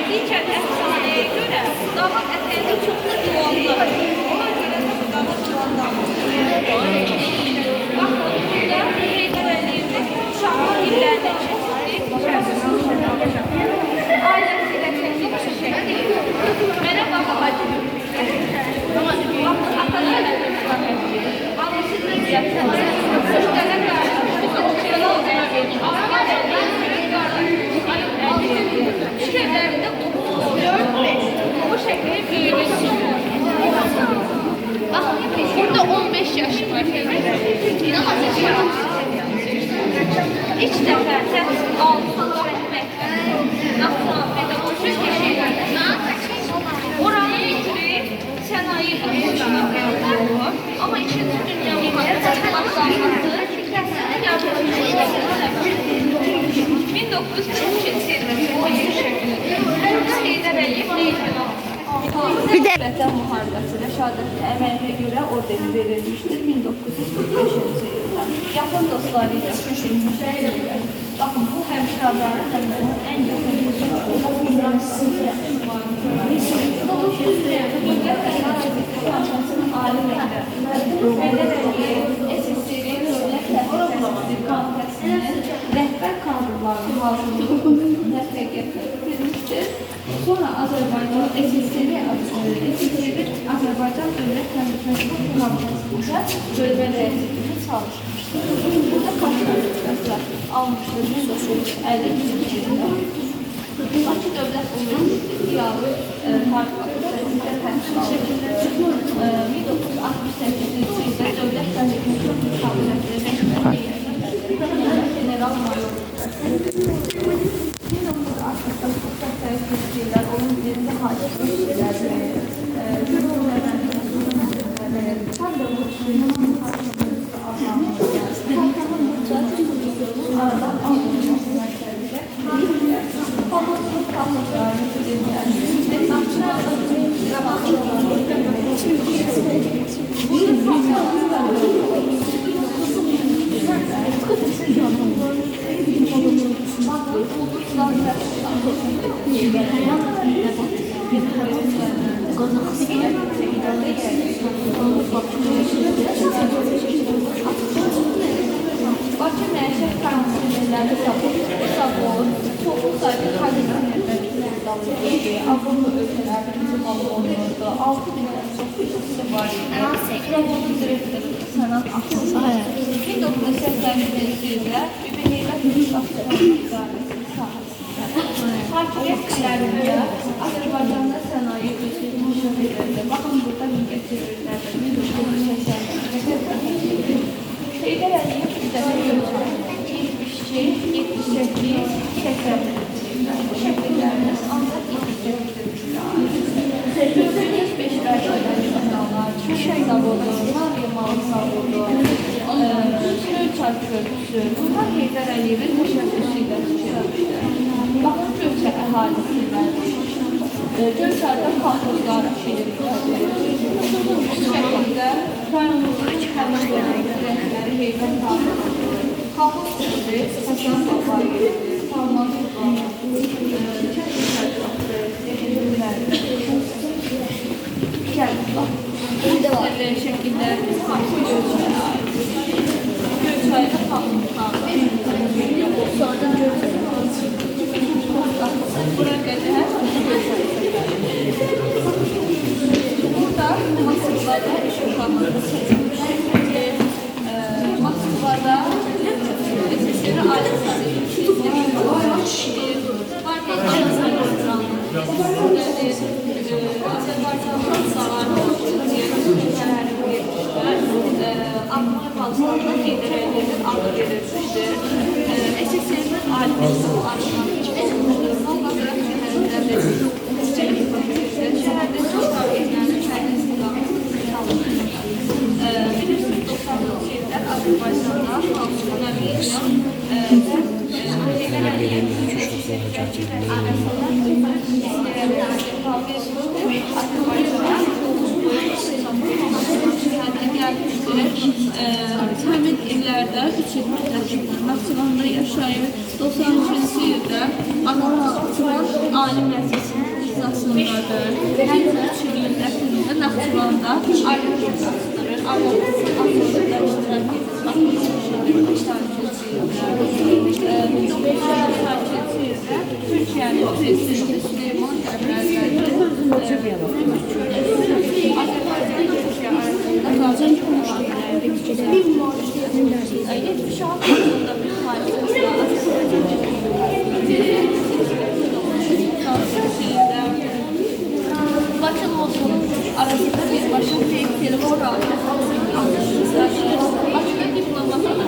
Digər əfsanəyə görə dağın ətəyində çoxlu divanlar var. Ona görə də bu dağın divanlardır. Baxın, burada Heydər Əliyevdə uşaqlar illərində çəkildik. Ailəsi ilə çəkildik bu şəkildə. Mənə baxın, hacı. Baxın, atalar anısı düzgətdir. Sürtələ qarşı, sürtələ evlərində 4-5 bu şəkilde büyüdüsün. Bakın, burada 15 yaş var. İlk dəfə təhsil altında naxıran pedagojik şeylərdə oranın üzrü sənaye başlanır. Amma ikinci dünya müharibəsinin başlanması təhsildə yardımcı 1942 ildə bu şəkildə Heydər Əliyev Bir də Vətən müharibəsi rəşadətli əməlinə görə ordeni verilmişdir 1945-ci ildə. Yaxın dostları ilə seçilmişdir. Baxın, bu həm şahların həm də ən yaxın ali məktəb. Heydər Əliyev SSR Dövlət Təhlükəsizlik Komitəsinin rəhbər kadrlarını hazırlığını nəzərə yetirmişdir. Sonra Azərbaycan SSR Azərbaycan Dövlət Təhlükəsizlik Komitəsində bölmə rəisi kimi çalışmışdır. Burada kaç sertifikatlar almışdır 1952 ildə. Bakı Dövlət Universiteti Diyarı Tarix Fakültəsində təhsil almışdır. 1968-ci ildə Dövlət Təhlükəsizlik Komitəsində general mayor 1969-1988 illər onun üzerində hakim işçilərdir. Tam da bu suyunun aradan alınması məqsədilə Pavlovsuz Pavlovlarını Bakı məişət kanunlarında sabun, çoxlu sayda kabinetlərdə kullanılırdı. Avropa ölkələrdə kullanılırdı. 6 mindən çox işçisi var idi. Proqramın direktoru Sənat Axunzadə 1981-ci ildə Ümumdövlət İdarəsinin sahəsində hakimiyyət illərində Azərbaycanda sənaye üzrə inkişaf edirdi. Baxın, burada Mingəçevirlərdə 1980-də Heydər Əliyev üzrə görüşlər, ilk işçi, 78, 80. Bu şəkillərimiz ancaq ilk işçidir. 45 vərdələr insanlar, Şüşək zavodu, Mariyamal zavodu, Gölçay körpüsü, bunlar Heydər Əliyevin təşəbbüsü ilə tikilmişdir. Baxın, Gölçay əhalisi ilə Gölçayda kolxozlar şirinlikdir. Bu şəkildə rayonumuzun həmin dönəmləri Heydər Əliyevdir. Kolxoz üzrə Həsən Babayev, Salman Qurbanov, Gəlin, şəkillərimiz hamısı Gölçay'a aiddir. Gölçayda xalqımızdan sonradan Gölçay'a bura qədər burada Moskvada iş uşaqlarını seçilmişdir. Moskvada SSR ailəsinin Azərbaycanın savarlı Almanya Balkanında Heydər Əliyevin adı verilmişdir. SSR-nin ailəsinin arşınları Volqograd şəhərində şəhərdə çox qabiliyyətli fərqli çalışmışdır. Bilirsiniz, 90-cı illər Azərbaycanda xalqına Heydər Əliyevin həmin illərdə 3 il Naxçıvanda yaşayıb 93-cü ildə Turan Ali Məclisinin iclasındadır. Hər 3 ilin əslində Naxçıvanda Ali Məclisinin aslında iştirak edir. Türkiye'nin prezidenti Süleyman Demirel'dir. Azerbaycan Türkiye arasında zaten geçmiş altında bir tarihinde Bakın olsun arasında bir başka bir telefon aldı. Başka diplomatın